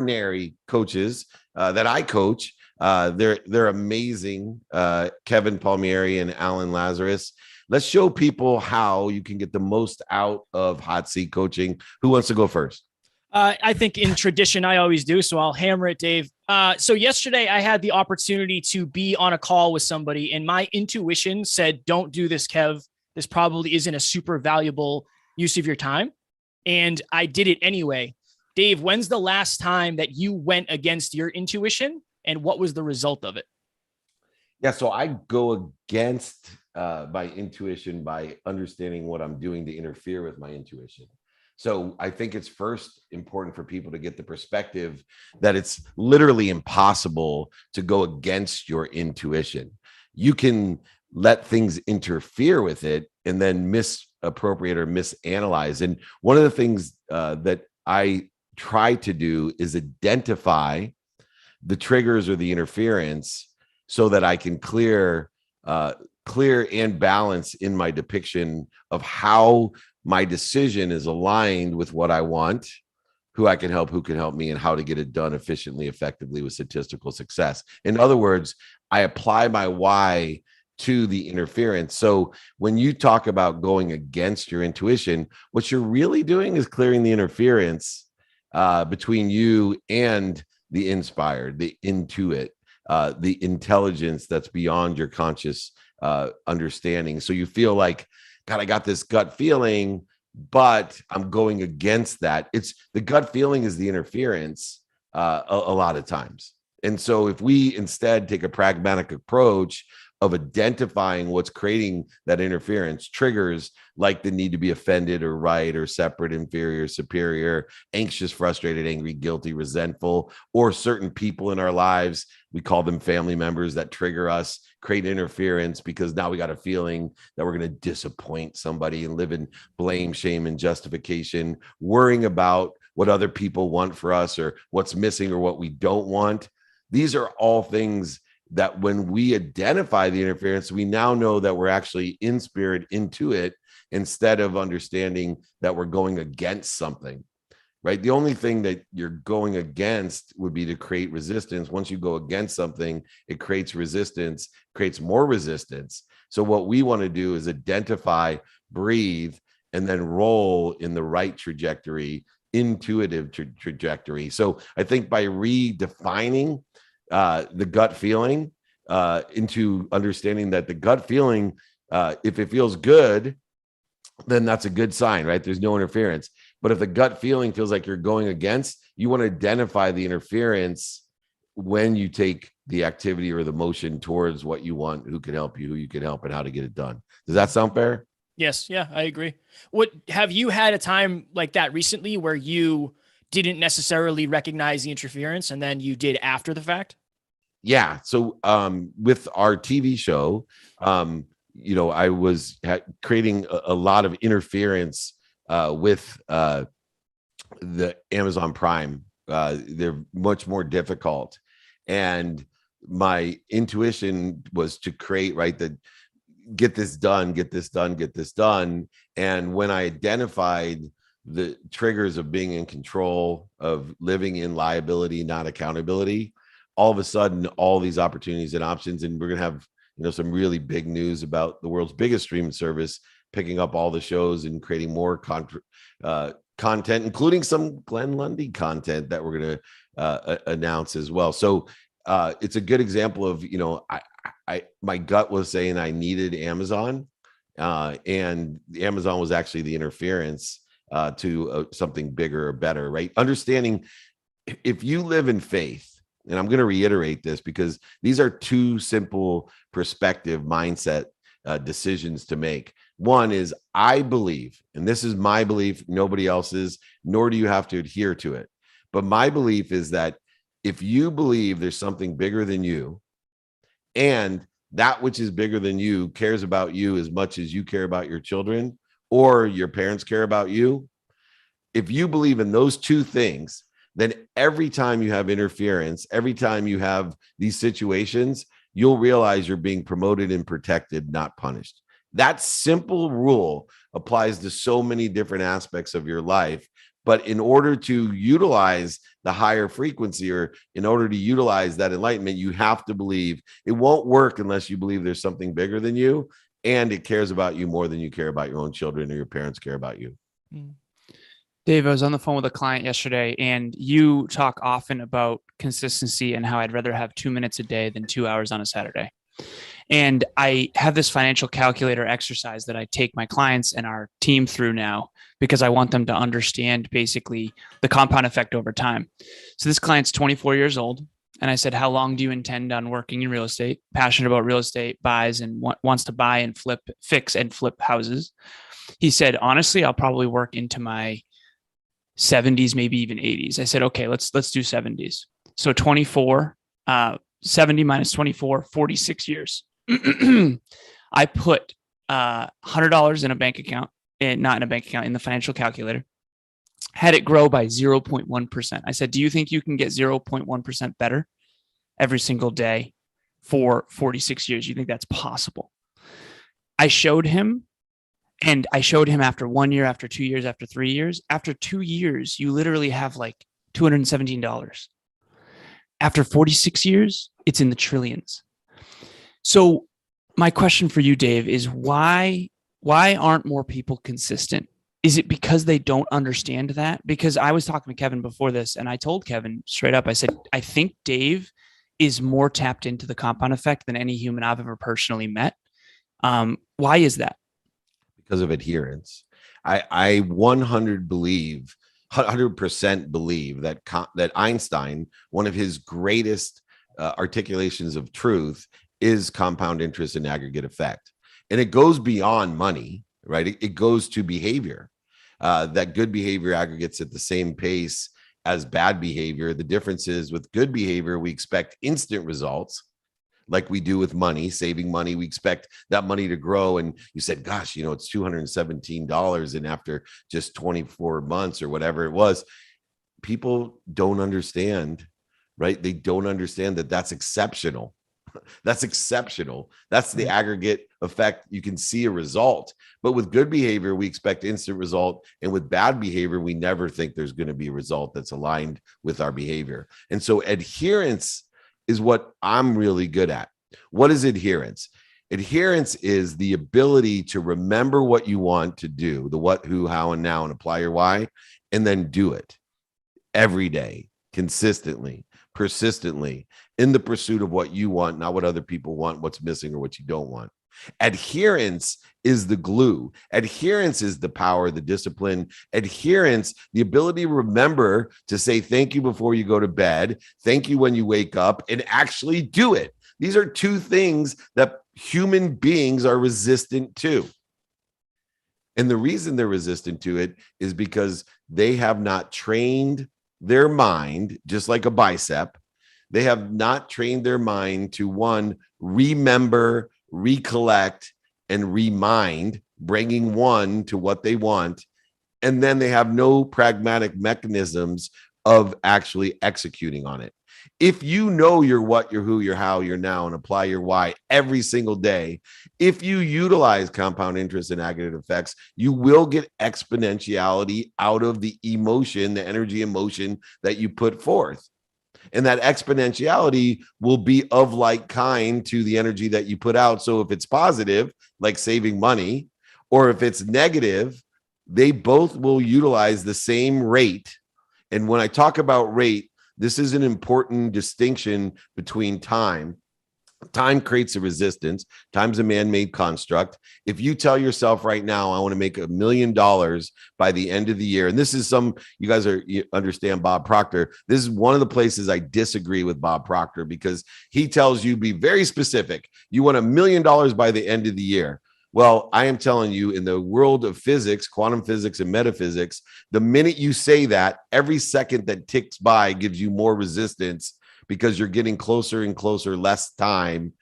extraordinary coaches that I coach. They're amazing. Kevin Palmieri and Alan Lazarus. Let's show people how you can get the most out of hot seat coaching. Who wants to go first? I think in tradition, I always do. So I'll hammer it, Dave. So yesterday I had the opportunity to be on a call with somebody and my intuition said, don't do this, Kev. This probably isn't a super valuable use of your time. And I did it anyway. Dave, when's the last time that you went against your intuition and what was the result of it? Yeah, so I go against my intuition by understanding what I'm doing to interfere with my intuition. So I think it's first important for people to get the perspective that it's literally impossible to go against your intuition. You can let things interfere with it and then misappropriate or misanalyze. And one of the things that I try to do is identify the triggers or the interference so that I can clear and balance in my depiction of how my decision is aligned with what I want, who I can help, who can help me, and how to get it done efficiently, effectively with statistical success. In other words, I apply my why to the interference. So when you talk about going against your intuition, what you're really doing is clearing the interference between you and the inspired, the intuit, the intelligence that's beyond your conscious understanding. So you feel like, God, I got this gut feeling, but I'm going against that. It's the gut feeling is the interference a lot of times. And so if we instead take a pragmatic approach of identifying what's creating that interference, triggers like the need to be offended or right or separate, inferior, superior, anxious, frustrated, angry, guilty, resentful, or certain people in our lives, we call them family members that trigger us, create interference because now we got a feeling that we're going to disappoint somebody and live in blame, shame, and justification, worrying about what other people want for us or what's missing or what we don't want. These are all things that when we identify the interference, we now know that we're actually in spirit into it instead of understanding that we're going against something, right? The only thing that you're going against would be to create resistance. Once you go against something, it creates resistance, creates more resistance. So what we want to do is identify, breathe, and then roll in the right trajectory, intuitive trajectory. So I think by redefining the gut feeling into understanding that the gut feeling, if it feels good, then that's a good sign, right? There's no interference. But if the gut feeling feels like you're going against, you want to identify the interference when you take the activity or the motion towards what you want, who can help you, who you can help, and how to get it done. Does that sound fair? Yes. Yeah, I agree. What have you had a time like that recently where you didn't necessarily recognize the interference and then you did after the fact? Yeah. So with our TV show, I was creating a lot of interference with the Amazon Prime. They're much more difficult. And my intuition was to create, right, the get this done, get this done, get this done. And when I identified the triggers of being in control, of living in liability, not accountability, all of a sudden, all these opportunities and options, and we're going to have, some really big news about the world's biggest streaming service picking up all the shows and creating more content, including some Glenn Lundy content that we're going to announce as well. So it's a good example of, my gut was saying I needed Amazon, and Amazon was actually the interference to something bigger or better, right? Understanding if you live in faith, and I'm going to reiterate this because these are two simple perspective mindset decisions to make. One is I believe, and this is my belief, nobody else's, nor do you have to adhere to it. But my belief is that if you believe there's something bigger than you, and that which is bigger than you cares about you as much as you care about your children or your parents care about you, if you believe in those two things, then every time you have interference, every time you have these situations, you'll realize you're being promoted and protected, not punished. That simple rule applies to so many different aspects of your life, But in order to utilize the higher frequency, or in order to utilize that enlightenment, you have to believe. It won't work unless you believe there's something bigger than you, and it cares about you more than you care about your own children or your parents care about you. Dave, I was on the phone with a client yesterday, and you talk often about consistency and how I'd rather have 2 minutes a day than 2 hours on a Saturday. And I have this financial calculator exercise that I take my clients and our team through now, because I want them to understand basically the compound effect over time. So this client's 24 years old. And I said, how long do you intend on working in real estate? Passionate about real estate, buys and wants to buy and fix and flip houses. He said, honestly, I'll probably work into my 70s, maybe even 80s. I said, okay, let's do 70s. So 24, 70 minus 24, 46 years. I put $100 in a bank account, not in a bank account, in the financial calculator, had it grow by 0.1%. I said, do you think you can get 0.1% better every single day for 46 years? You think that's possible? I showed him, and I showed him after 1 year, after 2 years, after 3 years. After 2 years, you literally have like $217. After 46 years, it's in the trillions. So my question for you, Dave, is why aren't more people consistent? Is it because they don't understand that? Because I was talking to Kevin before this, and I told Kevin straight up, I said, I think Dave is more tapped into the compound effect than any human I've ever personally met. Why is that? Because of adherence. I 100% believe that Einstein, one of his greatest articulations of truth, is compound interest and aggregate effect. And it goes beyond money, right? It goes to behavior. That good behavior aggregates at the same pace as bad behavior. The difference is, with good behavior, we expect instant results, like we do with money. Saving money, we expect that money to grow. And you said, gosh, it's $217, and after just 24 months or whatever it was, people don't understand, right? They don't understand that that's exceptional. That's exceptional. That's the aggregate effect. You can see a result. But with good behavior, we expect instant result. And with bad behavior, we never think there's going to be a result that's aligned with our behavior. And so adherence is what I'm really good at. What is adherence? Adherence is the ability to remember what you want to do, the what, who, how, and now, and apply your why, and then do it every day, consistently, persistently, in the pursuit of what you want, not what other people want, what's missing, or what you don't want. Adherence is the glue. Adherence is the power, the discipline. Adherence, the ability to remember to say thank you before you go to bed, thank you when you wake up, and actually do it. These are two things that human beings are resistant to. And the reason they're resistant to it is because they have not trained their mind, just like a bicep. They have not trained their mind to, one, remember, recollect, and remind, bringing one to what they want. And then they have no pragmatic mechanisms of actually executing on it. If you know your what, your who, your how, your now, and apply your why every single day, if you utilize compound interest and aggregate effects, you will get exponentiality out of the emotion, the energy emotion that you put forth. And that exponentiality will be of like kind to the energy that you put out. So if it's positive, like saving money, or if it's negative, they both will utilize the same rate. And when I talk about rate, this is an important distinction between time. Time creates a resistance. Time's a man-made construct. If you tell yourself right now, I want to make $1 million by the end of the year, and this is you understand Bob Proctor. This is one of the places I disagree with Bob Proctor, because he tells you, be very specific. You want $1 million by the end of the year. Well, I am telling you, in the world of physics, quantum physics, and metaphysics, the minute you say that, every second that ticks by gives you more resistance, because you're getting closer and closer, less time,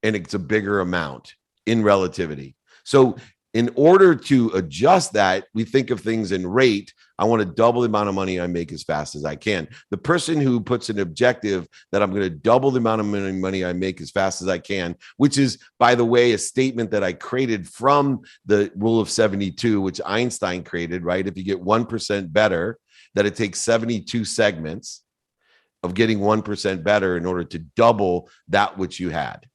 and it's a bigger amount in relativity. So in order to adjust that, we think of things in rate. I want to double the amount of money I make as fast as I can. The person who puts an objective that I'm going to double the amount of money I make as fast as I can, which is, by the way, a statement that I created from the rule of 72, which Einstein created, right? If you get 1% better, that it takes 72 segments of getting 1% better in order to double that which you had.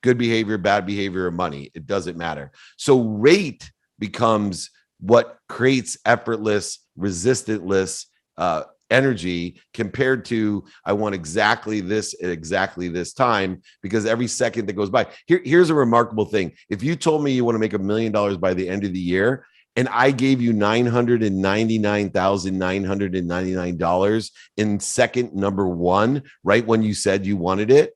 Good behavior, bad behavior, or money, it doesn't matter. So rate becomes what creates effortless, resistantless energy compared to I want exactly this at exactly this time, because every second that goes by. Here's a remarkable thing. If you told me you want to make $1 million by the end of the year, and I gave you $999,999 in second number one, right when you said you wanted it,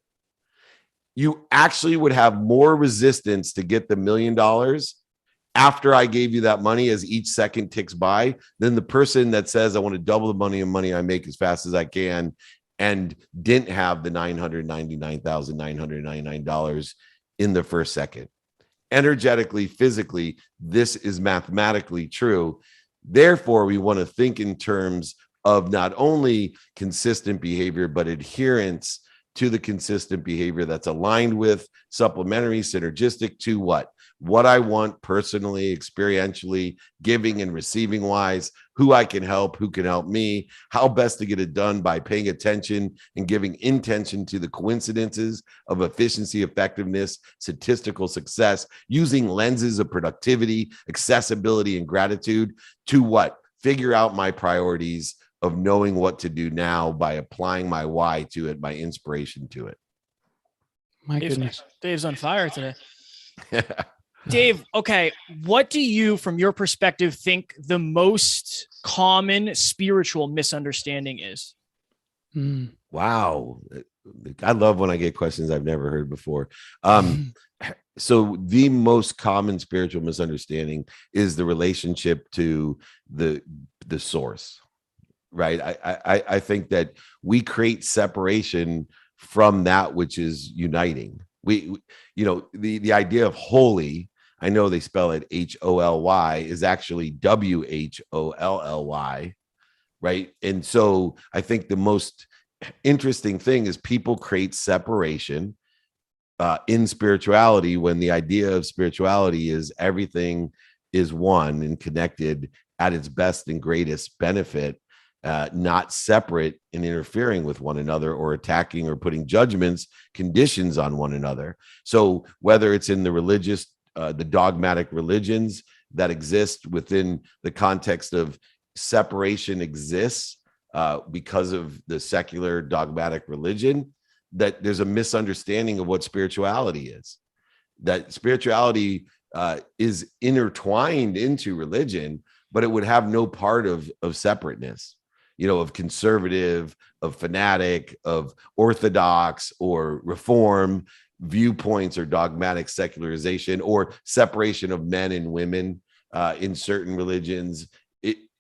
you actually would have more resistance to get the $1 million after I gave you that money as each second ticks by than the person that says, I want to double the money I make as fast as I can and didn't have the $999,999 in the first second. Energetically, physically, this is mathematically true. Therefore, we want to think in terms of not only consistent behavior, but adherence to the consistent behavior that's aligned with, supplementary, synergistic to what I want personally, experientially, giving and receiving wise, who I can help, who can help me, how best to get it done by paying attention and giving intention to the coincidences of efficiency, effectiveness, statistical success, using lenses of productivity, accessibility, and gratitude to figure out my priorities of knowing what to do now by applying my why to it, my inspiration to it. My goodness. Dave's on fire today. Dave, okay, what do you, from your perspective, think the most common spiritual misunderstanding is? Wow. I love when I get questions I've never heard before. So the most common spiritual misunderstanding is the relationship to the source, right? I think that we create separation from that which is uniting. We the idea of holy, I know they spell it HOLY, is actually WHOLLY, right? And so I think the most interesting thing is people create separation in spirituality when the idea of spirituality is everything is one and connected at its best and greatest benefit, not separate and interfering with one another or attacking or putting judgments, conditions on one another. So whether it's in the religious, the dogmatic religions that exist within the context of separation exists because of the secular dogmatic religion, that there's a misunderstanding of what spirituality is, that spirituality is intertwined into religion, but it would have no part of separateness, of conservative, of fanatic, of orthodox or reform viewpoints or dogmatic secularization or separation of men and women in certain religions.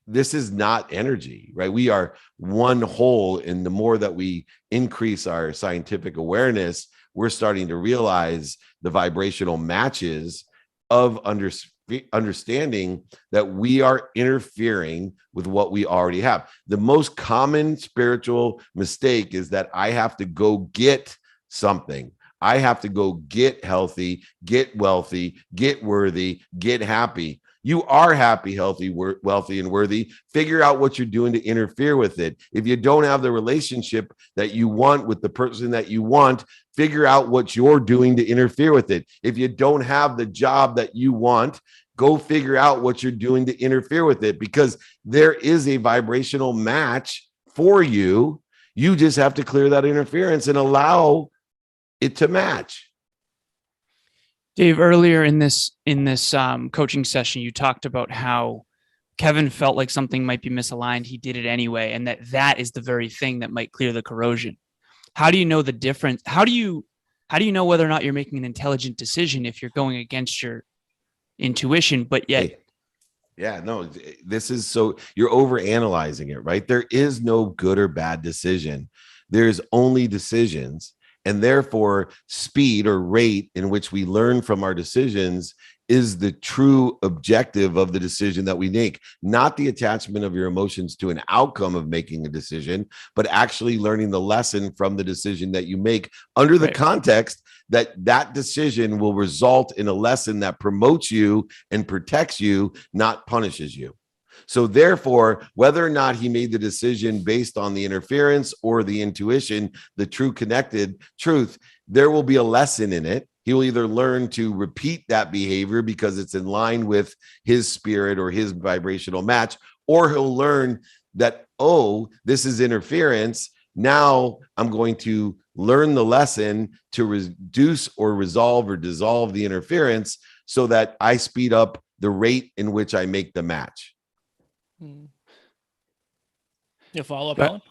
This is not energy, right? We are one whole. And the more that we increase our scientific awareness, we're starting to realize the vibrational matches of understanding that we are interfering with what we already have. The most common spiritual mistake is that I have to go get something. I have to go get healthy, get wealthy, get worthy, get happy. You are happy, healthy, wealthy, and worthy. Figure out what you're doing to interfere with it. If you don't have the relationship that you want with the person that you want, figure out what you're doing to interfere with it. If you don't have the job that you want, go figure out what you're doing to interfere with it, because there is a vibrational match for you. You just have to clear that interference and allow it to match. Dave, earlier in this coaching session, you talked about how Kevin felt like something might be misaligned. He did it anyway, and that is the very thing that might clear the corrosion. How do you know the difference? How do you know whether or not you're making an intelligent decision if you're going against your intuition, but yet? Yeah, no, this is so you're overanalyzing it, right? There is no good or bad decision. There's only decisions. And therefore, speed or rate in which we learn from our decisions is the true objective of the decision that we make, not the attachment of your emotions to an outcome of making a decision, but actually learning the lesson from the decision that you make under the context that decision will result in a lesson that promotes you and protects you, not punishes you. So therefore, whether or not he made the decision based on the interference or the intuition, the true connected truth, there will be a lesson in it. He will either learn to repeat that behavior because it's in line with his spirit or his vibrational match, or he'll learn that, oh, this is interference. Now I'm going to learn the lesson to reduce or resolve or dissolve the interference so that I speed up the rate in which I make the match. You follow up, Alan?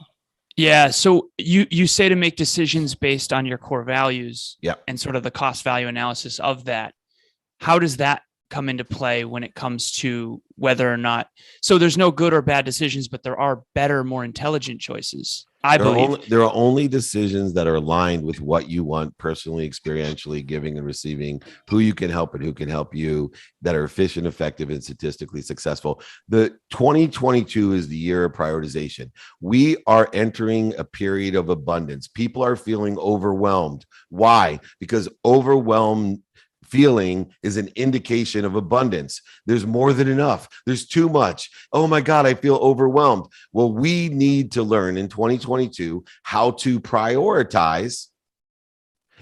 Yeah. So you say to make decisions based on your core values, yeah, and sort of the cost value analysis of that. How does that come into play when it comes to whether or not, so there's no good or bad decisions, but there are better, more intelligent choices. I believe there are only decisions that are aligned with what you want personally, experientially, giving and receiving, who you can help and who can help you, that are efficient, effective, and statistically successful. The 2022 is the year of prioritization. We are entering a period of abundance. People are feeling overwhelmed. Why? Because overwhelmed feeling is an indication of abundance. There's more than enough. There's too much. Oh my God, I feel overwhelmed. Well, we need to learn in 2022 how to prioritize.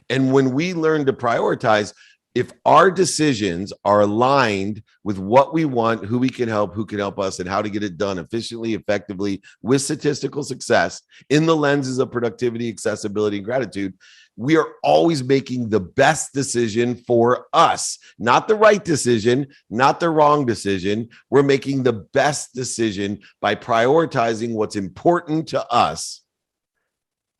And when we learn to prioritize, if our decisions are aligned with what we want, who we can help, who can help us, and how to get it done efficiently, effectively, with statistical success in the lenses of productivity, accessibility, and gratitude, we are always making the best decision for us, not the right decision, not the wrong decision. We're making the best decision by prioritizing what's important to us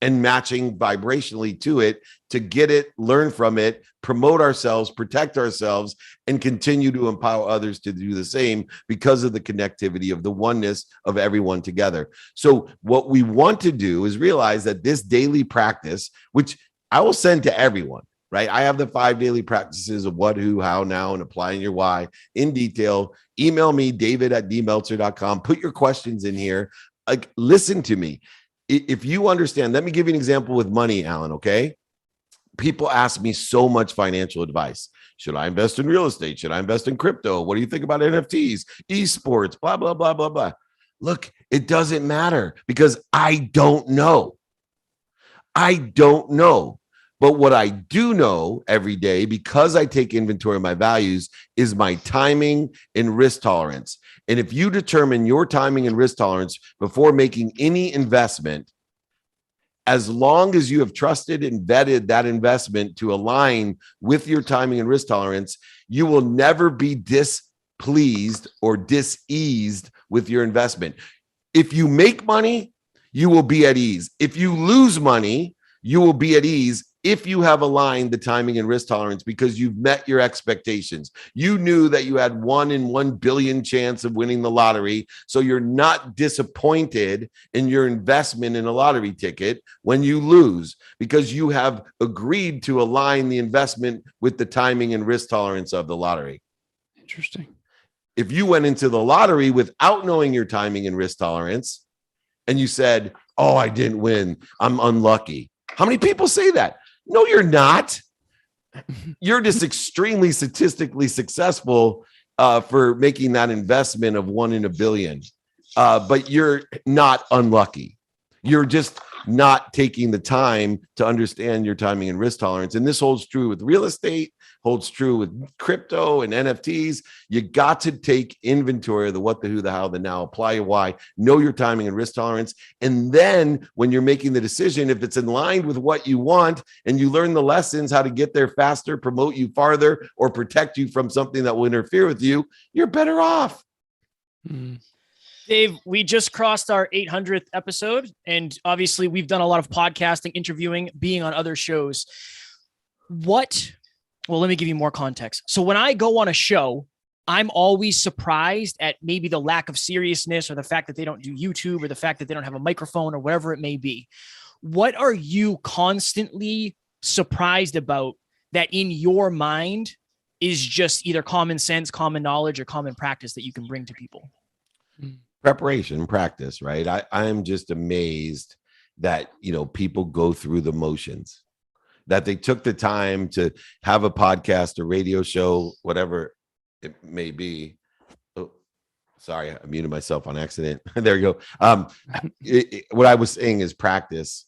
and matching vibrationally to it to get it, learn from it, promote ourselves, protect ourselves, and continue to empower others to do the same because of the connectivity of the oneness of everyone together. So what we want to do is realize that this daily practice, which I will send to everyone, right? I have the 5 daily practices of what, who, how, now, and applying your why in detail. Email me, david@dmeltzer.com. Put your questions in here. Like, listen to me. If you understand, let me give you an example with money, Alan, okay? People ask me so much financial advice. Should I invest in real estate? Should I invest in crypto? What do you think about NFTs, esports, blah, blah, blah, blah, blah. Look, it doesn't matter because I don't know. I don't know. But what I do know every day, because I take inventory of my values, is my timing and risk tolerance. And if you determine your timing and risk tolerance before making any investment, as long as you have trusted and vetted that investment to align with your timing and risk tolerance, you will never be displeased or diseased with your investment. If you make money, you will be at ease. If you lose money, you will be at ease if you have aligned the timing and risk tolerance because you've met your expectations. You knew that you had 1 in 1 billion chance of winning the lottery, so you're not disappointed in your investment in a lottery ticket when you lose because you have agreed to align the investment with the timing and risk tolerance of the lottery. Interesting. If you went into the lottery without knowing your timing and risk tolerance and you said, oh, I didn't win, I'm unlucky. How many people say that? No, you're not. You're just extremely statistically successful for making that investment of 1 in a billion. But you're not unlucky. You're just not taking the time to understand your timing and risk tolerance. And this holds true with real estate, holds true with crypto and NFTs. You got to take inventory of the what, the who, the how, the now, apply your why, know your timing and risk tolerance. And then when you're making the decision, if it's in line with what you want and you learn the lessons, how to get there faster, promote you farther, or protect you from something that will interfere with you, you're better off. Dave, we just crossed our 800th episode, and obviously we've done a lot of podcasting, interviewing, being on other shows. Well, let me give you more context. So when I go on a show, I'm always surprised at maybe the lack of seriousness or the fact that they don't do YouTube or the fact that they don't have a microphone or whatever it may be. What are you constantly surprised about that in your mind is just either common sense, common knowledge, or common practice that you can bring to people? Preparation, practice, right? I am just amazed that, people go through the motions, that they took the time to have a podcast, a radio show, whatever it may be. Oh, Sorry, I muted myself on accident. There you go. What I was saying is practice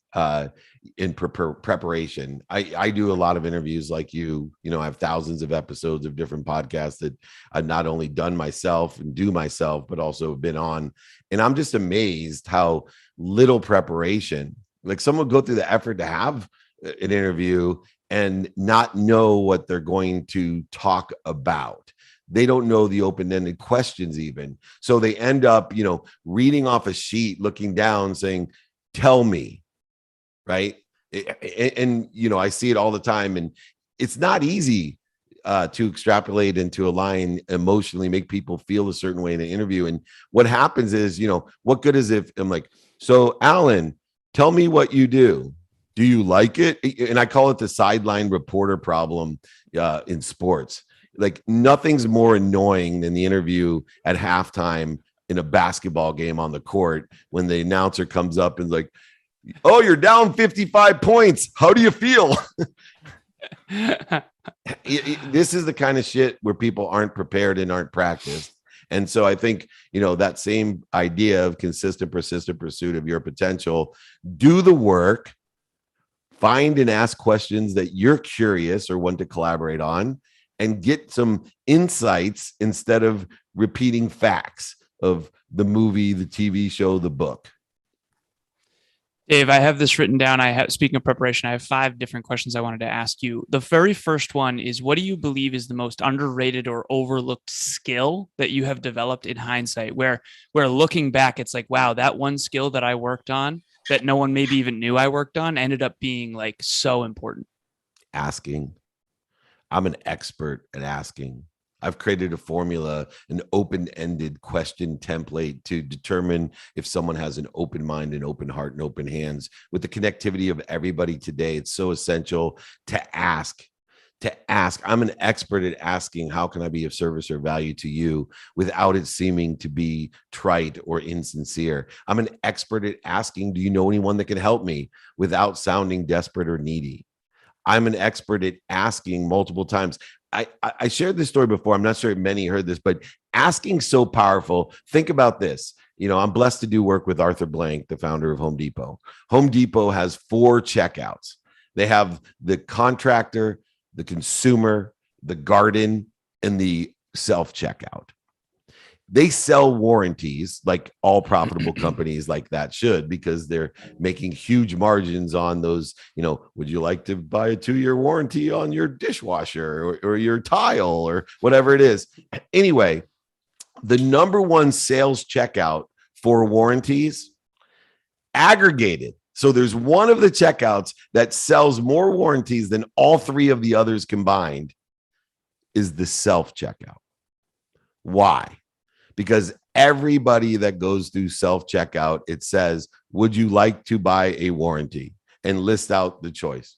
in preparation. I do a lot of interviews like you. I have thousands of episodes of different podcasts that I've not only done myself and do myself, but also have been on. And I'm just amazed how little preparation, like someone go through the effort to have an interview and not know what they're going to talk about. They don't know the open-ended questions even. So they end up, reading off a sheet, looking down, saying, tell me, right? And I see it all the time. And it's not easy to extrapolate and to align emotionally, make people feel a certain way in an interview. And what happens is, what good is if I'm like, so Alan, tell me what you do. Do you like it? And I call it the sideline reporter problem in sports. Like nothing's more annoying than the interview at halftime in a basketball game on the court when the announcer comes up and like, oh, you're down 55 points. How do you feel? This is the kind of shit where people aren't prepared and aren't practiced. And so I think, that same idea of consistent, persistent pursuit of your potential, do the work, find and ask questions that you're curious or want to collaborate on, and get some insights instead of repeating facts of the movie, the TV show, the book. Dave, I have this written down. Speaking of preparation, I have 5 different questions I wanted to ask you. The very first one is, what do you believe is the most underrated or overlooked skill that you have developed in hindsight, where looking back, it's like, wow, that one skill that I worked on that no one maybe even knew I worked on ended up being like so important? Asking. I'm an expert at asking. I've created a formula, an open-ended question template to determine if someone has an open mind, an open heart, and open hands. With the connectivity of everybody today, it's so essential to ask. I'm an expert at asking, how can I be of service or value to you without it seeming to be trite or insincere? I'm an expert at asking, do you know anyone that can help me without sounding desperate or needy? I'm an expert at asking multiple times. I shared this story before. I'm not sure if many heard this, but asking so powerful. Think about this. I'm blessed to do work with Arthur Blank, the founder of Home Depot. Home Depot has 4 checkouts. They have the contractor, the consumer, the garden, and the self-checkout. They sell warranties like all profitable companies like that should, because they're making huge margins on those. Would you like to buy a 2-year warranty on your dishwasher or your tile or whatever it is? Anyway, the number one sales checkout for warranties, aggregated. So there's one of the checkouts that sells more warranties than all 3 of the others combined, is the self-checkout. Why? Because everybody that goes through self-checkout, it says, would you like to buy a warranty? And list out the choice.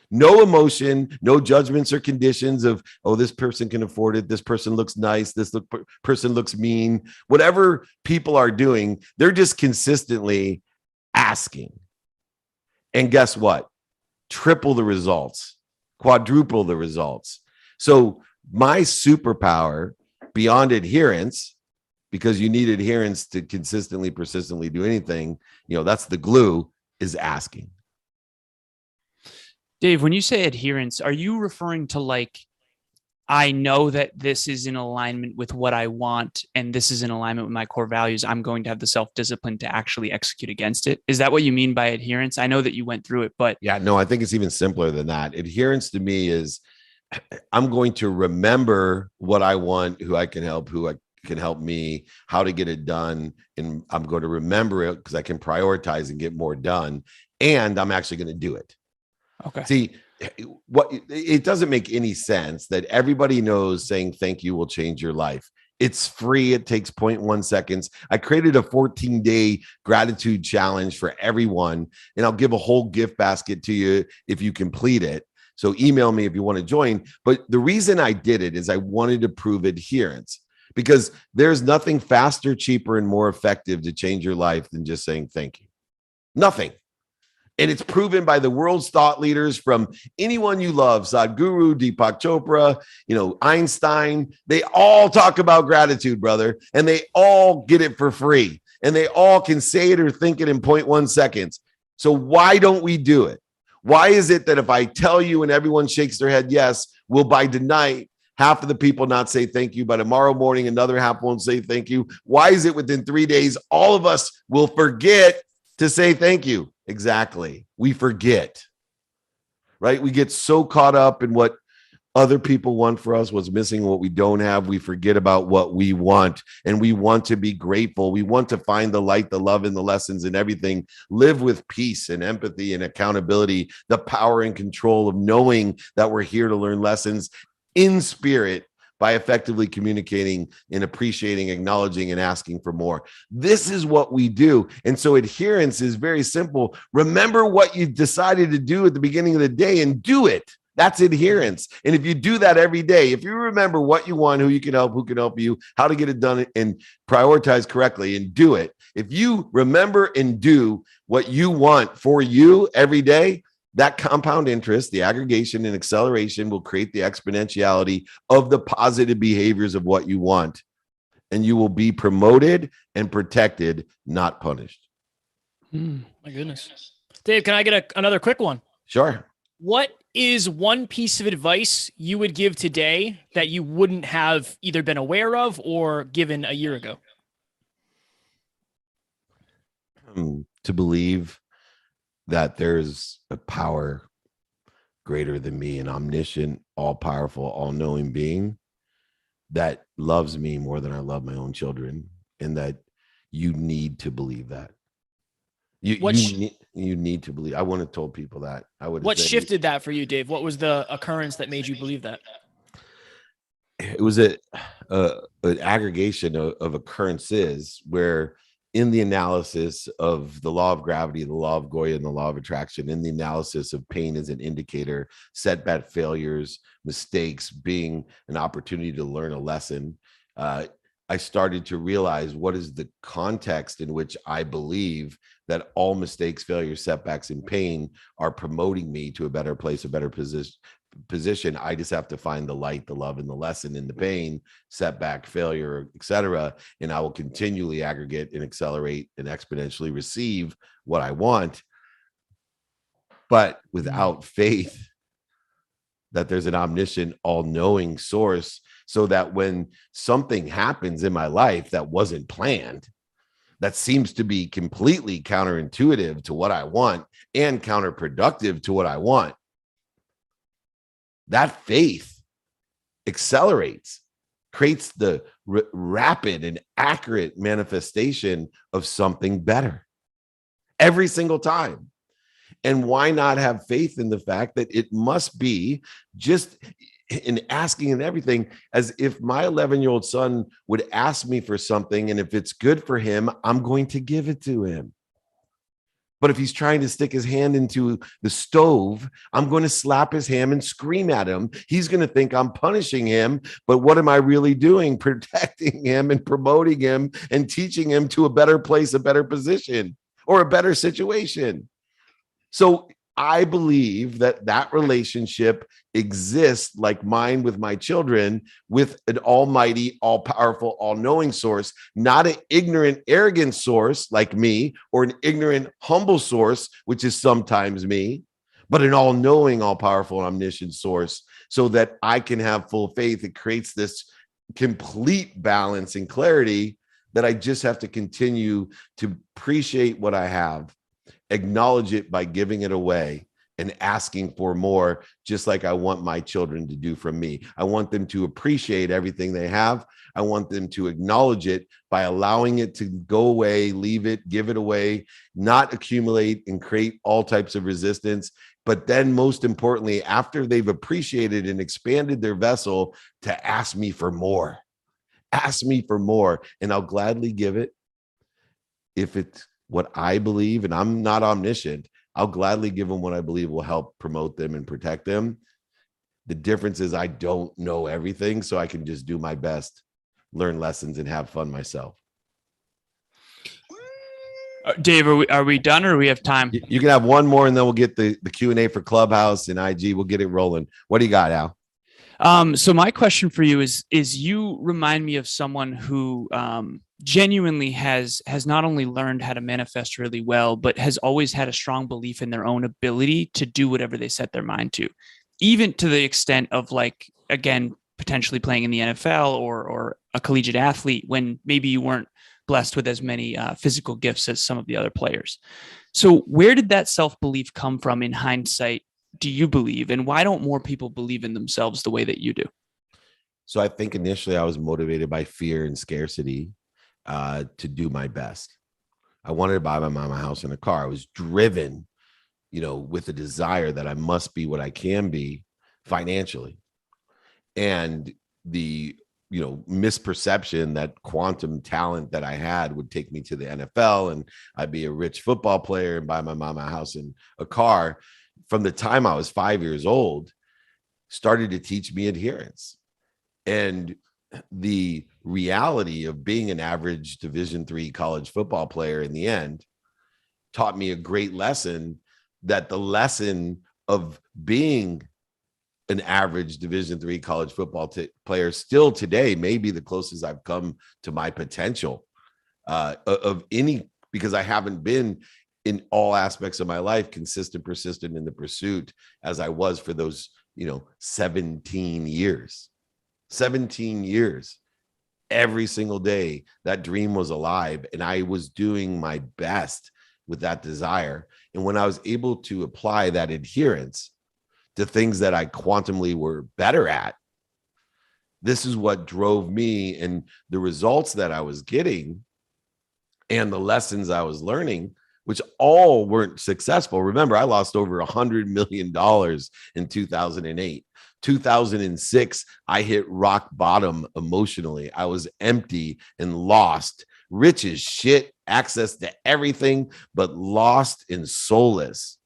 No emotion, no judgments or conditions of, oh, this person can afford it. This person looks nice. This person looks mean. Whatever people are doing, they're just consistently asking. And guess what? Triple the results, quadruple the results. So my superpower beyond adherence, because you need adherence to consistently, persistently do anything, that's the glue, is asking. Dave, when you say adherence, are you referring to like, I know that this is in alignment with what I want, and this is in alignment with my core values, I'm going to have the self-discipline to actually execute against it? Is that what you mean by adherence? I know that you went through it, but yeah, no, I think it's even simpler than that. Adherence to me is, I'm going to remember what I want, who I can help, can help me, how to get it done. And I'm going to remember it because I can prioritize and get more done. And I'm actually going to do it. Okay. See, it doesn't make any sense that everybody knows saying thank you will change your life. It's free. It takes 0.1 seconds. I created a 14-day gratitude challenge for everyone, and I'll give a whole gift basket to you if you complete it. So email me if you want to join. But the reason I did it is I wanted to prove adherence, because there's nothing faster, cheaper, and more effective to change your life than just saying thank you. Nothing. And it's proven by the world's thought leaders, from anyone you love, Sadhguru, Deepak Chopra, Einstein. They all talk about gratitude, brother, and they all get it for free. And they all can say it or think it in 0.1 seconds. So why don't we do it? Why is it that if I tell you and everyone shakes their head yes, will by tonight half of the people not say thank you, but tomorrow morning another half won't say thank you? Why is it within 3 days all of us will forget to say thank you? Exactly. We forget, right? We get so caught up in what other people want for us, what's missing, what we don't have. We forget about what we want, and we want to be grateful. We want to find the light, the love, and the lessons in everything. Live with peace and empathy and accountability, the power and control of knowing that we're here to learn lessons in spirit by effectively communicating and appreciating, acknowledging, and asking for more. This is what we do. And so adherence is very simple. Remember what you decided to do at the beginning of the day and do it. That's adherence. And if you do that every day, if you remember what you want, who you can help, who can help you, how to get it done, and prioritize correctly and do it. If you remember and do what you want for you every day, that compound interest, the aggregation and acceleration, will create the exponentiality of the positive behaviors of what you want. And you will be promoted and protected, not punished. My goodness. Dave, can I get another quick one? Sure. What is one piece of advice you would give today that you wouldn't have either been aware of or given a year ago? To believe that there's a power greater than me, an omniscient, all-powerful, all-knowing being that loves me more than I love my own children, and that you need to believe that. You need to believe. I wouldn't have told people that. What shifted that for you, Dave? What was the occurrence that made you believe that? It was an aggregation of occurrences where, in the analysis of the law of gravity, the law of Goya, and the law of attraction, in the analysis of pain as an indicator, setback, failures, mistakes being an opportunity to learn a lesson, I started to realize what is the context in which I believe that all mistakes, failures, setbacks, and pain are promoting me to a better place, a better position. I just have to find the light, the love, and the lesson in the pain, setback, failure, etc. And I will continually aggregate and accelerate and exponentially receive what I want. But without faith that there's an omniscient, all-knowing source, so that when something happens in my life that wasn't planned, that seems to be completely counterintuitive to what I want and counterproductive to what I want, that faith accelerates, creates the rapid and accurate manifestation of something better every single time. And why not have faith in the fact that it must be just in asking and everything, as if my 11-year-old son would ask me for something, and if it's good for him, I'm going to give it to him. But if he's trying to stick his hand into the stove, I'm going to slap his hand and scream at him. He's going to think I'm punishing him. But what am I really doing? Protecting him and promoting him and teaching him to a better place, a better position, or a better situation. So I believe that that relationship exists like mine with my children, with an almighty, all-powerful, all-knowing source, not an ignorant, arrogant source like me, or an ignorant, humble source, which is sometimes me, but an all-knowing, all-powerful, omniscient source, so that I can have full faith. It creates this complete balance and clarity that I just have to continue to appreciate what I have, acknowledge it by giving it away, and asking for more, just like I want my children to do from me. I want them to appreciate everything they have. I want them to acknowledge it by allowing it to go away, leave it, give it away, not accumulate and create all types of resistance. But then most importantly, after they've appreciated and expanded their vessel, to ask me for more. Ask me for more, and I'll gladly give it. If it's what I believe, and I'm not omniscient, I'll gladly give them what I believe will help promote them and protect them. The difference is I don't know everything, so I can just do my best, learn lessons, and have fun myself. Dave, are we done or we have time? You can have one more and then we'll get the Q&A for Clubhouse and IG. We'll get it rolling. What do you got, Al? So my question for you is you remind me of someone who genuinely has not only learned how to manifest really well, but has always had a strong belief in their own ability to do whatever they set their mind to, even to the extent of, like, again, potentially playing in the NFL or a collegiate athlete when maybe you weren't blessed with as many physical gifts as some of the other players. So where did that self-belief come from in hindsight, do you believe? And why don't more people believe in themselves the way that you do? So I think initially I was motivated by fear and scarcity to do my best. I wanted to buy my mom a house and a car. I was driven, with a desire that I must be what I can be financially. And the, misperception that quantum talent that I had would take me to the NFL and I'd be a rich football player and buy my mom a house and a car, from the time I was 5 years old, started to teach me adherence. And the reality of being an average Division III college football player in the end taught me a great lesson, that the lesson of being an average Division III college football player still today may be the closest I've come to my potential of any, because I haven't been in all aspects of my life consistent, persistent in the pursuit as I was for those, 17 years. 17 years. Every single day, that dream was alive, and I was doing my best with that desire. And when I was able to apply that adherence to things that I quantumly were better at, this is what drove me, and the results that I was getting and the lessons I was learning, which all weren't successful. Remember, I lost over $100 million in 2008. 2006, I hit rock bottom emotionally. I was empty and lost, rich as shit, access to everything, but lost and soulless.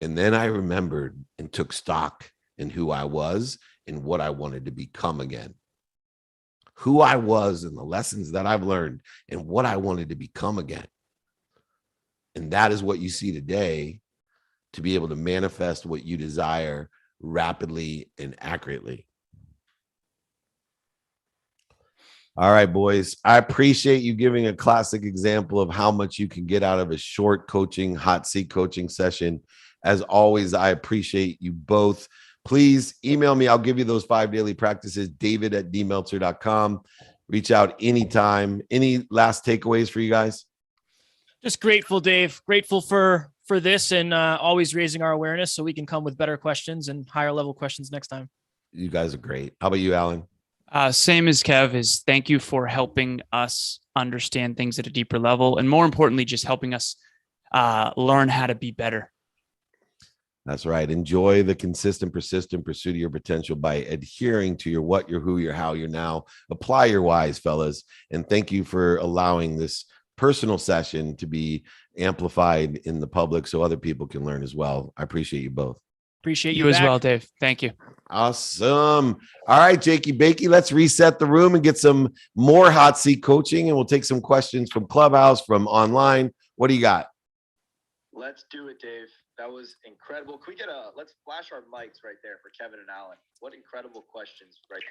And then I remembered and took stock in who I was and what I wanted to become again. Who I was and the lessons that I've learned and what I wanted to become again. And that is what you see today, to be able to manifest what you desire rapidly and accurately. All right, boys. I appreciate you giving a classic example of how much you can get out of a short coaching, hot seat coaching session. As always, I appreciate you both. Please email me. I'll give you those 5 daily practices, david@dmeltzer.com. Reach out anytime. Any last takeaways for you guys? Just grateful, Dave. Grateful for this, and always raising our awareness so we can come with better questions and higher level questions next time. You guys are great. How about you, Alan? Same as Kev, is thank you for helping us understand things at a deeper level. And more importantly, just helping us learn how to be better. That's right. Enjoy the consistent, persistent pursuit of your potential by adhering to your what, your who, your how, your now. Apply your whys, fellas. And thank you for allowing this personal session to be amplified in the public so other people can learn as well. I appreciate you both. Appreciate you as well, Dave. Thank you. Awesome. All right, Jakey Bakey, let's reset the room and get some more hot seat coaching, and we'll take some questions from Clubhouse, from online. What do you got? Let's do it, Dave. That was incredible. Can we get let's flash our mics right there for Kevin and Alan. What incredible questions right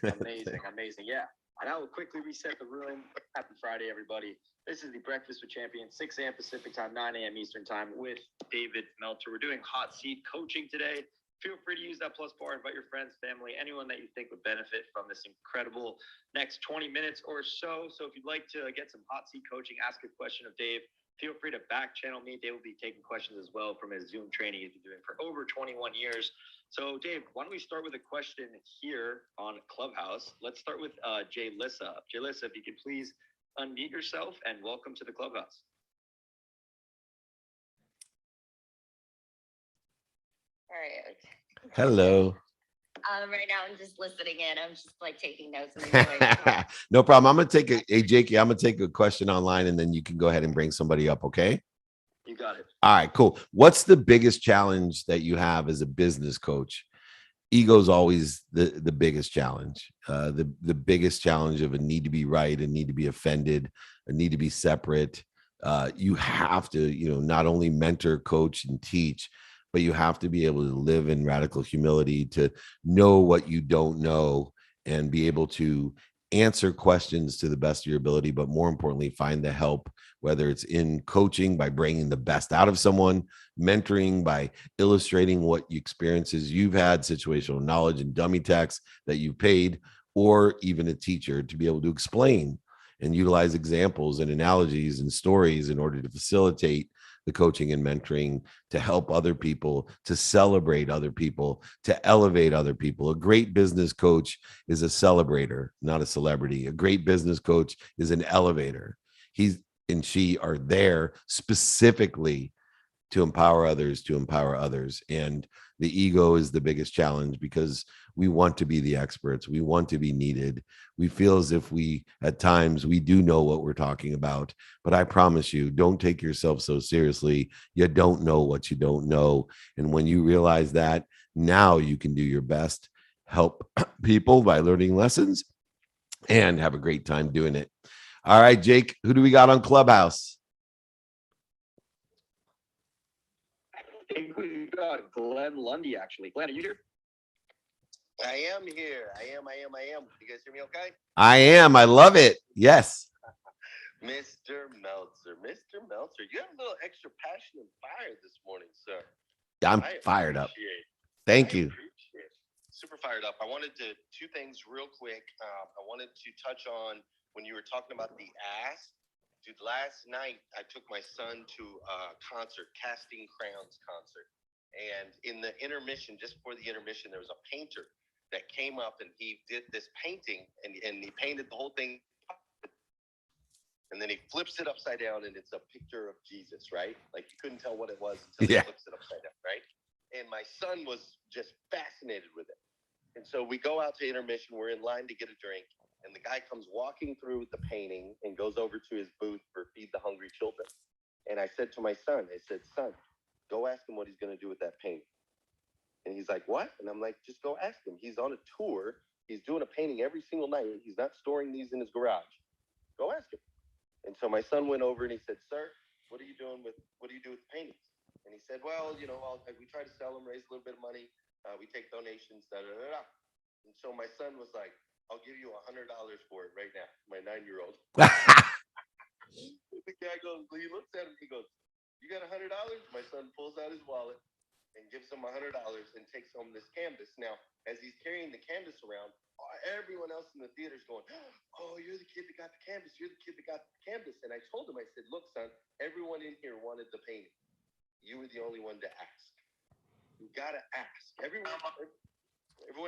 there. Amazing, amazing. Yeah. And I will quickly reset the room. Happy Friday, everybody. This is the Breakfast with Champions, 6 a.m. Pacific time, 9 a.m. Eastern time with David Meltzer. We're doing hot seat coaching today. Feel free to use that plus bar. Invite your friends, family, anyone that you think would benefit from this incredible next 20 minutes or so. So if you'd like to get some hot seat coaching, ask a question of Dave, feel free to back channel me. Dave will be taking questions as well from his Zoom training he's been doing for over 21 years. So Dave, why don't we start with a question here on Clubhouse? Let's start with Jay Lissa. Jay Lissa, if you could please unmute yourself and welcome to the Clubhouse. All right. Hello. Right now I'm just listening in. I'm just like taking notes. No problem. I'm going to take Jakey, I'm going to take a question online and then you can go ahead and bring somebody up. Okay. You got it. All right, cool. What's the biggest challenge that you have as a business coach? ego is always the biggest challenge. The biggest challenge of a need to be right, a need to be offended, a need to be separate. You have to, not only mentor, coach, and teach, but you have to be able to live in radical humility, to know what you don't know and be able to answer questions to the best of your ability, but more importantly, find the help, whether it's in coaching by bringing the best out of someone, mentoring by illustrating what experiences you've had, situational knowledge and dummy text that you paid, or even a teacher to be able to explain and utilize examples and analogies and stories in order to facilitate the coaching and mentoring, to help other people, to celebrate other people, to elevate other people. A great business coach is a celebrator, not a celebrity. A great business coach is an elevator. He and she are there specifically to empower others, And the ego is the biggest challenge because we want to be the experts. We want to be needed. We feel as if at times we do know what we're talking about, but I promise you, don't take yourself so seriously. You don't know what you don't know. And when you realize that, now you can do your best, help people by learning lessons, and have a great time doing it. All right, Jake, who do we got on Clubhouse? I think we got Glenn Lundy, actually. Glenn, are you here? I am here. I am. You guys hear me okay? I am. I love it. Yes. Mr. Meltzer, you have a little extra passion and fire this morning, sir. I'm fired up. Thank you. Super fired up. I wanted to two things real quick. I wanted to touch on when you were talking about the ass. Dude, last night I took my son to a concert, Casting Crowns concert. And in the intermission, just before the intermission, there was a painter that came up and he did this painting and he painted the whole thing. And then he flips it upside down and it's a picture of Jesus, right? Like you couldn't tell what it was until he flips it upside down, right? And my son was just fascinated with it. And so we go out to intermission. We're in line to get a drink. And the guy comes walking through the painting and goes over to his booth for Feed the Hungry Children. And I said to my son, son, go ask him what he's going to do with that painting. And he's like, what? And I'm like, just go ask him. He's on a tour. He's doing a painting every single night. He's not storing these in his garage. Go ask him. And so my son went over and he said, sir, what do you do with the paintings? And he said, well, we try to sell them, raise a little bit of money. We take donations, da-da-da-da. And so my son was like, I'll give you $100 for it right now, my 9-year-old. The guy goes, he looks at him, he goes, you got $100? My son pulls out his wallet and gives him $100 and takes home this canvas. Now, as he's carrying the canvas around, everyone else in the theater is going, oh, you're the kid that got the canvas. You're the kid that got the canvas. And I told him, I said, look, son, everyone in here wanted the painting. You were the only one to ask. You got to ask. Everyone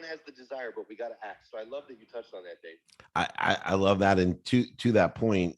has the desire, but we got to ask. So I love that you touched on that, Dave. I love that. And to that point,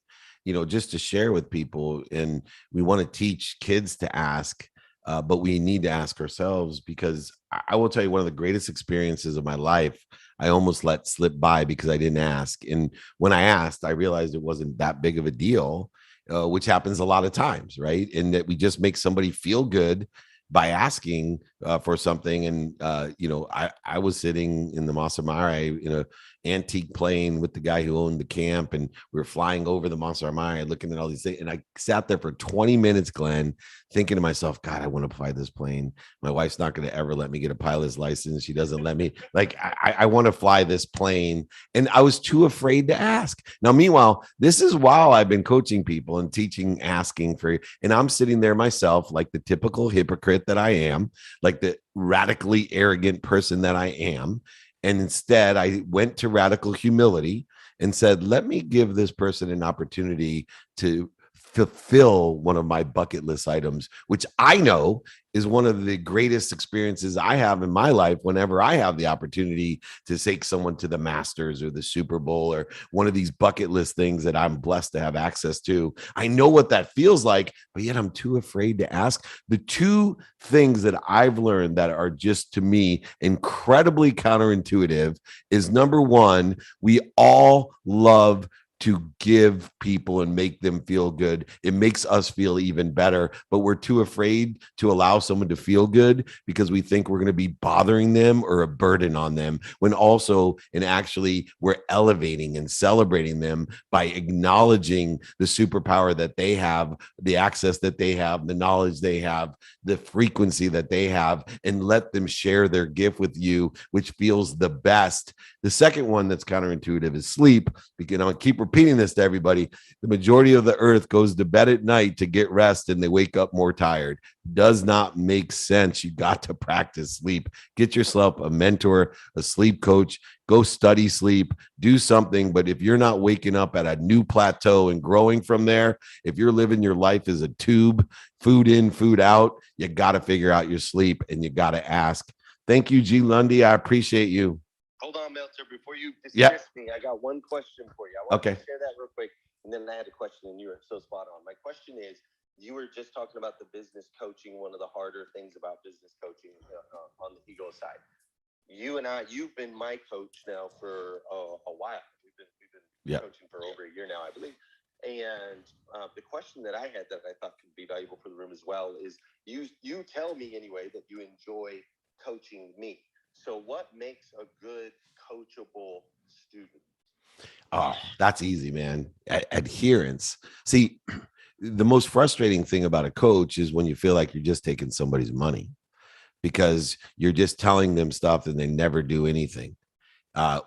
just to share with people, and we want to teach kids to ask, but we need to ask ourselves, because I will tell you, one of the greatest experiences of my life, I almost let slip by because I didn't ask. And when I asked, I realized it wasn't that big of a deal, which happens a lot of times, right? And that we just make somebody feel good by asking for something. And, I was sitting in the Masa Mare in an antique plane with the guy who owned the camp, and we were flying over the Masa Mare looking at all these things. And I sat there for 20 minutes, Glenn, thinking to myself, God, I want to fly this plane. My wife's not going to ever let me get a pilot's license. She doesn't let me. Like, I want to fly this plane. And I was too afraid to ask. Now, meanwhile, this is while I've been coaching people and teaching, asking for, and I'm sitting there myself, like the typical hypocrite that I am, like the radically arrogant person that I am. And instead, I went to radical humility and said, let me give this person an opportunity to fulfill one of my bucket list items, which I know is one of the greatest experiences I have in my life whenever I have the opportunity to take someone to the Masters or the Super Bowl or one of these bucket list things that I'm blessed to have access to. I know what that feels like, but yet I'm too afraid to ask. The two things that I've learned that are just, to me, incredibly counterintuitive is, number one, we all love to give people and make them feel good. It makes us feel even better, but we're too afraid to allow someone to feel good because we think we're going to be bothering them or a burden on them, when also and actually we're elevating and celebrating them by acknowledging the superpower that they have, the access that they have, the knowledge they have, the frequency that they have, and let them share their gift with you, which feels the best. The second one that's counterintuitive is sleep. Because I'm going to keep repeating this to everybody. The majority of the earth goes to bed at night to get rest, and they wake up more tired. Does not make sense. You got to practice sleep. Get yourself a mentor, a sleep coach. Go study sleep, do something. But if you're not waking up at a new plateau and growing from there, if you're living your life as a tube, food in, food out, you got to figure out your sleep, and you got to ask. Thank you, G. Lundy. I appreciate you. Hold on, Meltzer. Before you dismiss me, I got one question for you. I want to share that real quick, and then I had a question, and you were so spot on. My question is, you were just talking about the business coaching, one of the harder things about business coaching on the ego side. You and I, you've been my coach now for a while. We've been coaching for over a year now, I believe. And the question that I had that I thought could be valuable for the room as well is, you tell me anyway that you enjoy coaching me. So what makes a good coachable student? Oh, that's easy, man. Adherence. See, the most frustrating thing about a coach is when you feel like you're just taking somebody's money, because you're just telling them stuff and they never do anything.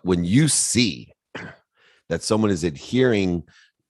When you see that someone is adhering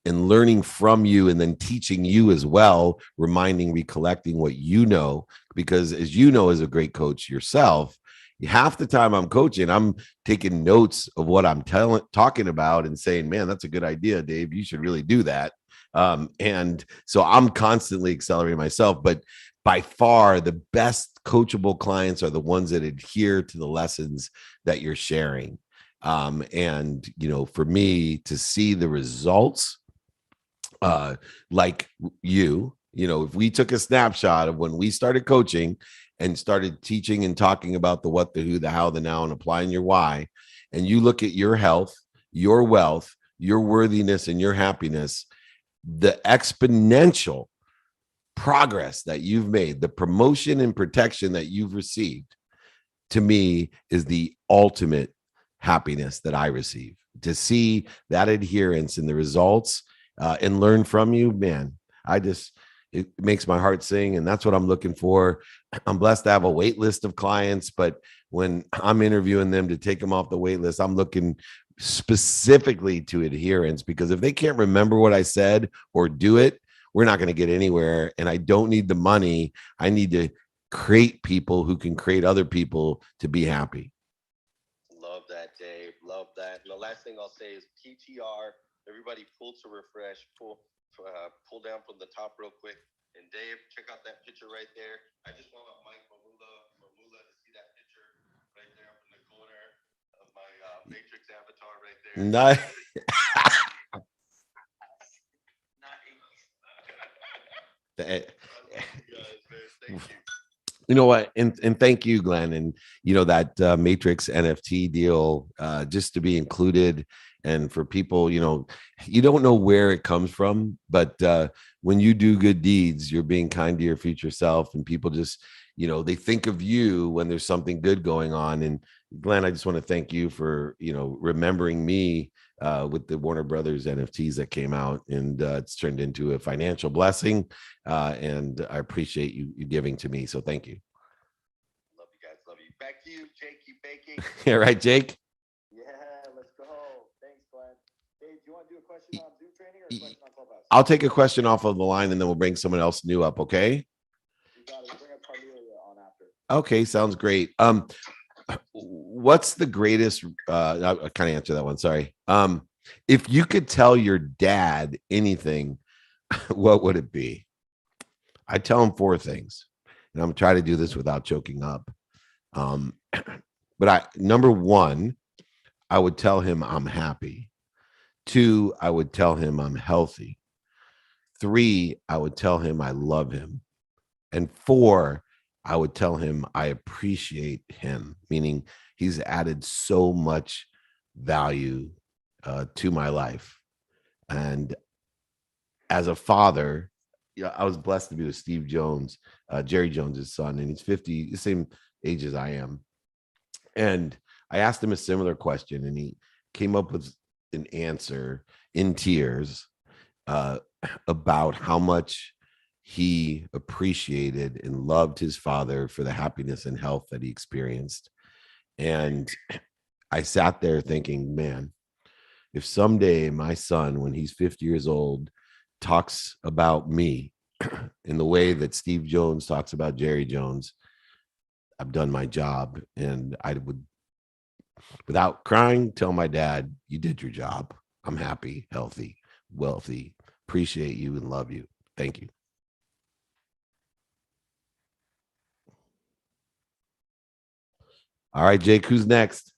and learning from you and then teaching you as well, reminding, recollecting what you know, because as you know, as a great coach yourself, half the time I'm coaching, I'm taking notes of what I'm talking about and saying, man, that's a good idea, Dave. You should really do that. And so I'm constantly accelerating myself, but by far the best coachable clients are the ones that adhere to the lessons that you're sharing. And, for me to see the results, like if we took a snapshot of when we started coaching and started teaching and talking about the what, the who, the how, the now, and applying your why, and you look at your health, your wealth, your worthiness, and your happiness, the exponential progress that you've made, the promotion and protection that you've received, to me is the ultimate happiness that I receive. To see that adherence and the results and learn from you, man, it makes my heart sing. And that's what I'm looking for. I'm blessed to have a wait list of clients, but when I'm interviewing them to take them off the wait list, I'm looking specifically to adherence, because if they can't remember what I said or do it, we're not going to get anywhere. And I don't need the money. I need to create people who can create other people to be happy. Love that, Dave. Love that. And the last thing I'll say is PTR. Everybody pull to refresh. Pull down from the top real quick. And Dave, check out that picture right there. I just want Mike Mamula to see that picture right there up in the corner of my Matrix avatar right there. Nice. Thank you. You know what? And thank you, Glenn. And, that Matrix NFT deal, just to be included. And for people, you don't know where it comes from, but when you do good deeds, you're being kind to your future self, and people just, they think of you when there's something good going on. And Glenn, I just want to thank you for, remembering me with the Warner Brothers NFTs that came out, and it's turned into a financial blessing. And I appreciate you giving to me. So thank you. Love you guys. Love you. Back to you, Jake. Keep baking. All right, Jake. Yeah, let's go. Thanks, Glenn. Dave, do you want to do a question on Zoom training or a question on Clubhouse? I'll take a question off of the line, and then we'll bring someone else new up. Okay. You got it. We'll bring up Cornelia on after. Okay. Sounds great. What's the greatest, I kind of answer that one. Sorry. If you could tell your dad anything, what would it be? I tell him 4 things, and I'm trying to do this without choking up. But number 1, I would tell him I'm happy. 2, I would tell him I'm healthy. 3, I would tell him I love him. And 4, I would tell him I appreciate him, meaning he's added so much value to my life. And as a father, I was blessed to be with Steve Jones, Jerry Jones's son, and he's 50, the same age as I am. And I asked him a similar question, and he came up with an answer in tears about how much he appreciated and loved his father for the happiness and health that he experienced. And I sat there thinking, man, if someday my son, when he's 50 years old, talks about me in the way that Steve Jones talks about Jerry Jones, I've done my job. And I would, without crying, tell my dad, you did your job. I'm happy, healthy, wealthy, appreciate you and love you. Thank you. All right, Jake, who's next?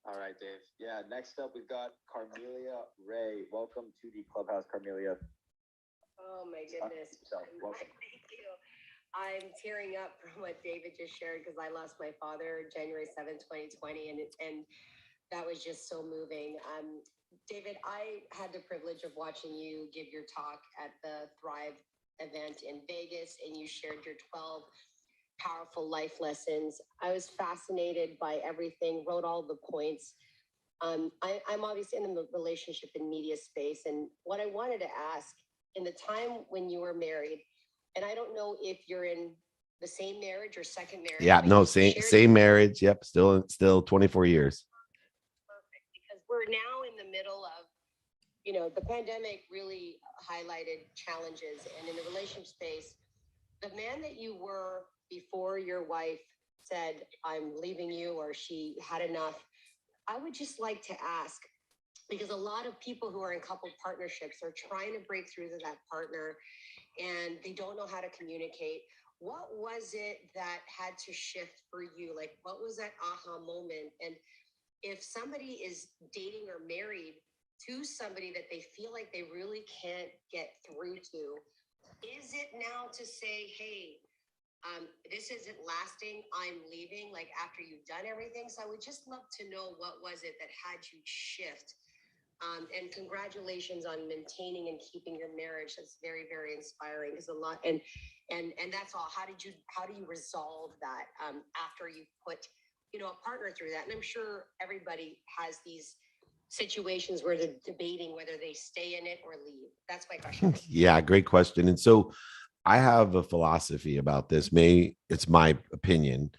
All right, Dave. Yeah, next up we've got Carmelia Ray. Welcome to the clubhouse, Carmelia. Oh my goodness. Welcome. Thank you. I'm tearing up from what David just shared because I lost my father January 7th, 2020, and that was just so moving. David, I had the privilege of watching you give your talk at the Thrive event in Vegas, and you shared your 12 powerful life lessons. I was fascinated by everything, wrote all the points. I'm obviously in the relationship and media space, and what I wanted to ask, in the time when you were married, and I don't know if you're in the same marriage or second marriage. Yeah, no, same marriage. Yep, still 24 years. Perfect, because we're now in the middle of, the pandemic really highlighted challenges, and in the relationship space, the man that you were before your wife said, I'm leaving you, or she had enough, I would just like to ask, because a lot of people who are in couple partnerships are trying to break through to that partner and they don't know how to communicate. What was it that had to shift for you? Like, what was that aha moment? And if somebody is dating or married to somebody that they feel like they really can't get through to, is it now to say, hey, this isn't lasting, I'm leaving, like after you've done everything? So I would just love to know, what was it that had you shift? And congratulations on maintaining and keeping your marriage. That's very, very inspiring. It's a lot. And that's all. How do you resolve that after you put, a partner through that? And I'm sure everybody has these situations where they're debating whether they stay in it or leave. That's my question. Yeah, great question. And so I have a philosophy about this. It's my opinion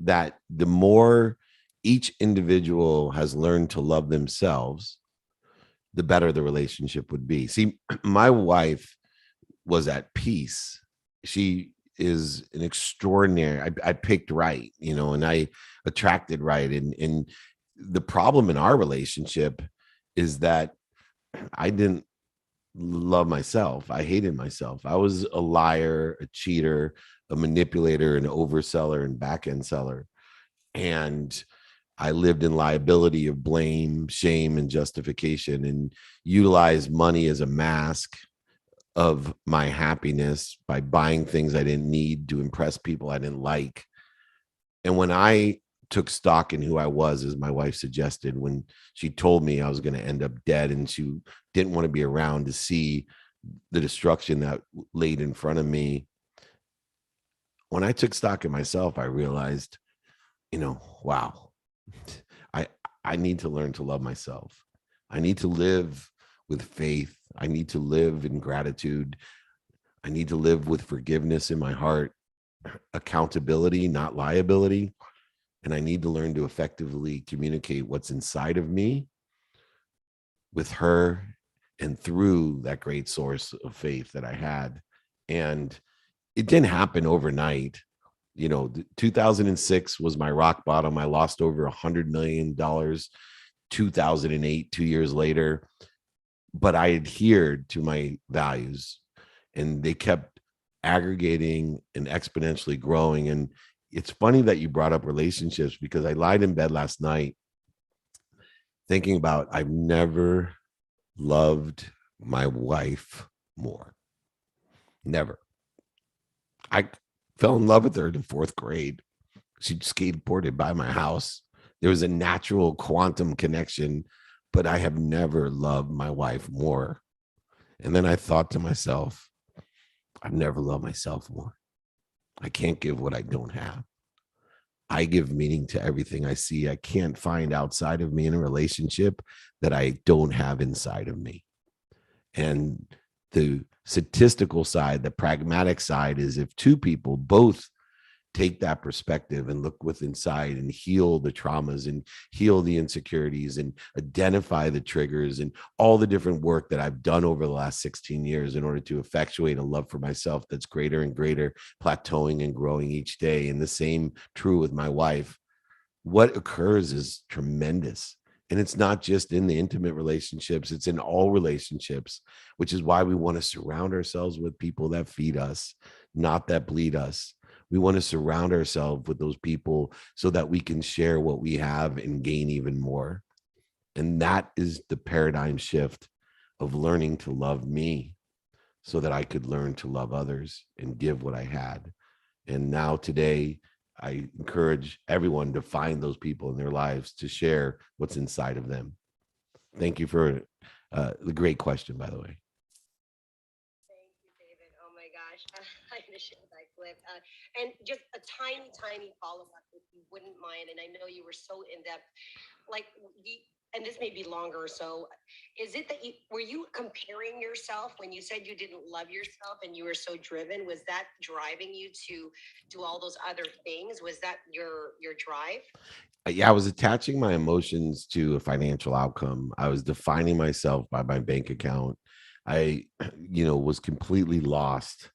that the more each individual has learned to love themselves, the better the relationship would be. See, my wife was at peace. She is an extraordinary, I picked right, and I attracted right. And the problem in our relationship is that I didn't love myself. I hated myself. I was a liar, a cheater, a manipulator, an overseller, and back-end seller. And I lived in liability of blame, shame, and justification, and utilized money as a mask of my happiness by buying things I didn't need to impress people I didn't like. And when I took stock in who I was, as my wife suggested, when she told me I was going to end up dead and she didn't want to be around to see the destruction that laid in front of me, when I took stock in myself, I realized, wow, I need to learn to love myself. I need to live with faith. I need to live in gratitude. I need to live with forgiveness in my heart, accountability, not liability. And I need to learn to effectively communicate what's inside of me with her and through that great source of faith that I had. And it didn't happen overnight. 2006 was my rock bottom. I lost over $100 million. 2008, 2 years later, but I adhered to my values and they kept aggregating and exponentially growing. And it's funny that you brought up relationships, because I lied in bed last night thinking about, I've never loved my wife more. Never. I fell in love with her in 4th grade. She skateboarded by my house. There was a natural quantum connection but I have never loved my wife more. And then I thought to myself, I've never loved myself more. I can't give what I don't have. I give meaning to everything I see. I can't find outside of me in a relationship that I don't have inside of me. And the statistical side, the pragmatic side is if two people both take that perspective and look within inside and heal the traumas and heal the insecurities and identify the triggers and all the different work that I've done over the last 16 years in order to effectuate a love for myself that's greater and greater, plateauing and growing each day. And the same true with my wife. What occurs is tremendous. And it's not just in the intimate relationships, it's in all relationships, which is why we want to surround ourselves with people that feed us, not that bleed us. We want to surround ourselves with those people so that we can share what we have and gain even more. And that is the paradigm shift of learning to love me so that I could learn to love others and give what I had. And now today, I encourage everyone to find those people in their lives to share what's inside of them. Thank you for the great question, by the way. Thank you, David. Oh my gosh. I'm going to share that clip. And just a tiny follow-up, if you wouldn't mind. And I know you were so in-depth. Like, and this may be longer. So is it that were you comparing yourself when you said you didn't love yourself and you were so driven? Was that driving you to do all those other things? Was that your drive? Yeah, I was attaching my emotions to a financial outcome. I was defining myself by my bank account. I, was completely lost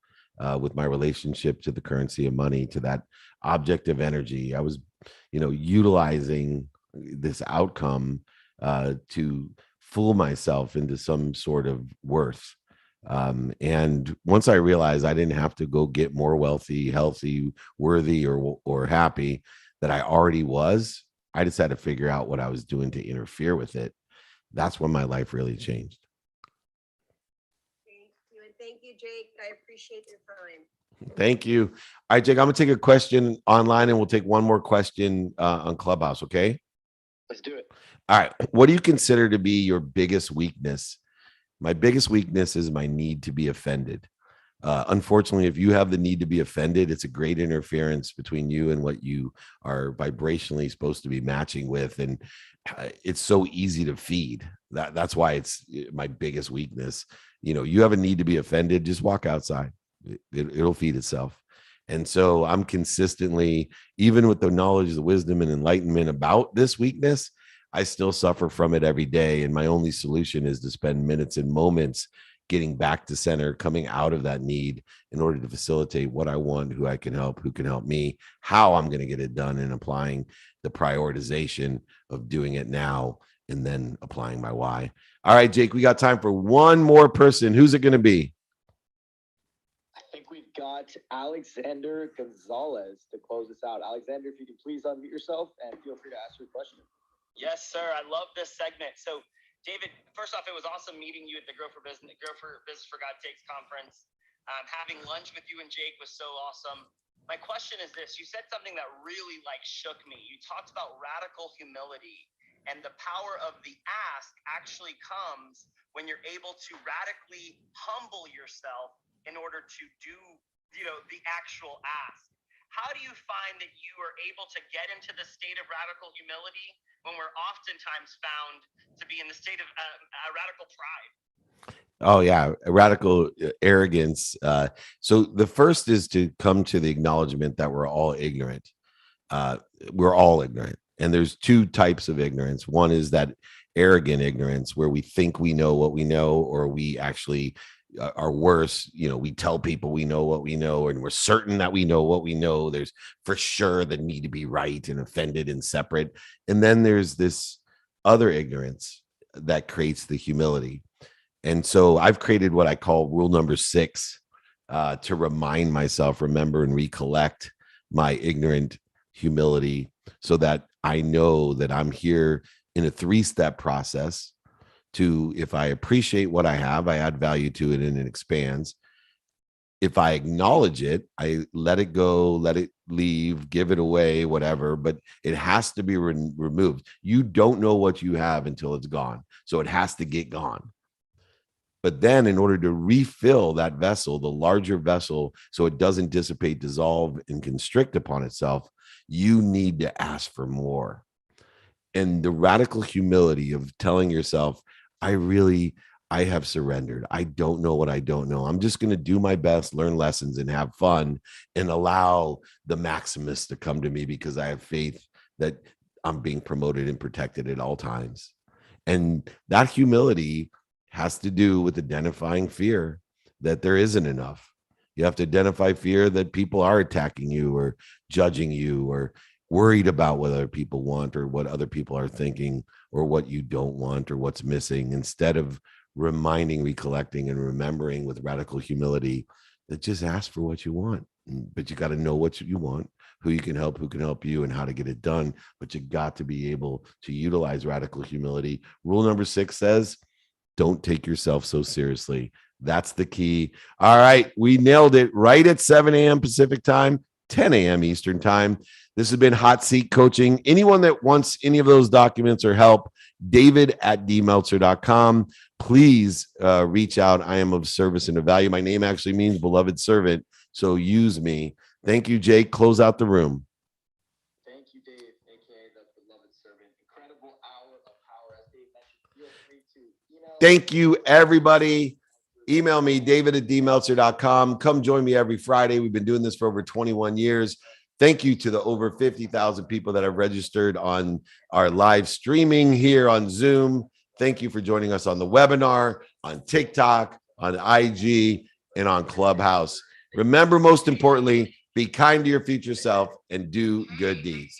with my relationship to the currency of money, to that object of energy. I was, utilizing this outcome to fool myself into some sort of worth. And once I realized I didn't have to go get more wealthy, healthy, worthy, or happy, that I already was, I just had to figure out what I was doing to interfere with it. That's when my life really changed. Thank you. And thank you, Jake. I appreciate your time. Thank you. All right, Jake, I'm going to take a question online and we'll take one more question on Clubhouse, okay? Let's do it. All right. What do you consider to be your biggest weakness? My biggest weakness is my need to be offended. Unfortunately, if you have the need to be offended, it's a great interference between you and what you are vibrationally supposed to be matching with. And it's so easy to feed. That's why it's my biggest weakness. You have a need to be offended, just walk outside. It'll feed itself. And so I'm consistently, even with the knowledge, the wisdom, and enlightenment about this weakness, I still suffer from it every day. And my only solution is to spend minutes and moments getting back to center, coming out of that need in order to facilitate what I want, who I can help, who can help me, how I'm going to get it done, and applying the prioritization of doing it now and then applying my why. All right, Jake, we got time for one more person. Who's it going to be? I think we've got Alexander Gonzalez to close this out. Alexander, if you can please unmute yourself and feel free to ask your question. Yes, sir. I love this segment. So, David, first off, it was awesome meeting you at the Grow for Business for God Takes conference. Having lunch with you and Jake was so awesome. My question is this: you said something that really shook me. You talked about radical humility, and the power of the ask actually comes when you're able to radically humble yourself in order to do, the actual ask. How do you find that you are able to get into the state of radical humility when we're oftentimes found to be in the state of radical pride? Oh, yeah. Radical arrogance. So the first is to come to the acknowledgement that we're all ignorant. We're all ignorant. And there's two types of ignorance. One is that arrogant ignorance where we think we know what we know, or we actually are worse. We tell people we know what we know, and we're certain that we know what we know. There's for sure the need to be right and offended and separate. And then there's this other ignorance that creates the humility. And so I've created what I call rule number 6 to remind myself, remember, and recollect my ignorant humility so that I know that I'm here in a 3-step process to, if I appreciate what I have, I add value to it and it expands. If I acknowledge it, I let it go, let it leave, give it away, whatever, but it has to be removed. You don't know what you have until it's gone. So it has to get gone. But then in order to refill that vessel, the larger vessel, so it doesn't dissipate, dissolve, and constrict upon itself, you need to ask for more. And the radical humility of telling yourself, I have surrendered. I don't know what I don't know. I'm just going to do my best, learn lessons, and have fun, and allow the Maximus to come to me because I have faith that I'm being promoted and protected at all times. And that humility has to do with identifying fear that there isn't enough. You have to identify fear that people are attacking you or judging you or worried about what other people want or what other people are thinking or what you don't want or what's missing, instead of reminding, recollecting, and remembering with radical humility that just ask for what you want. But you got to know what you want, who you can help you, and how to get it done. But you got to be able to utilize radical humility. Rule number 6 says, don't take yourself so seriously. That's the key. All right. We nailed it right at 7 a.m. Pacific time, 10 a.m. Eastern time. This has been Hot Seat Coaching. Anyone that wants any of those documents or help, david@dmeltzer.com. Please reach out. I am of service and of value. My name actually means beloved servant, so use me. Thank you, Jake. Close out the room. Thank you, Dave, aka the beloved servant. Incredible hour of power. As Dave mentioned, feel free to email. Thank you, everybody. Email me, david@dmeltzer.com. Come join me every Friday. We've been doing this for over 21 years. Thank you to the over 50,000 people that have registered on our live streaming here on Zoom. Thank you for joining us on the webinar, on TikTok, on IG, and on Clubhouse. Remember, most importantly, be kind to your future self and do good deeds.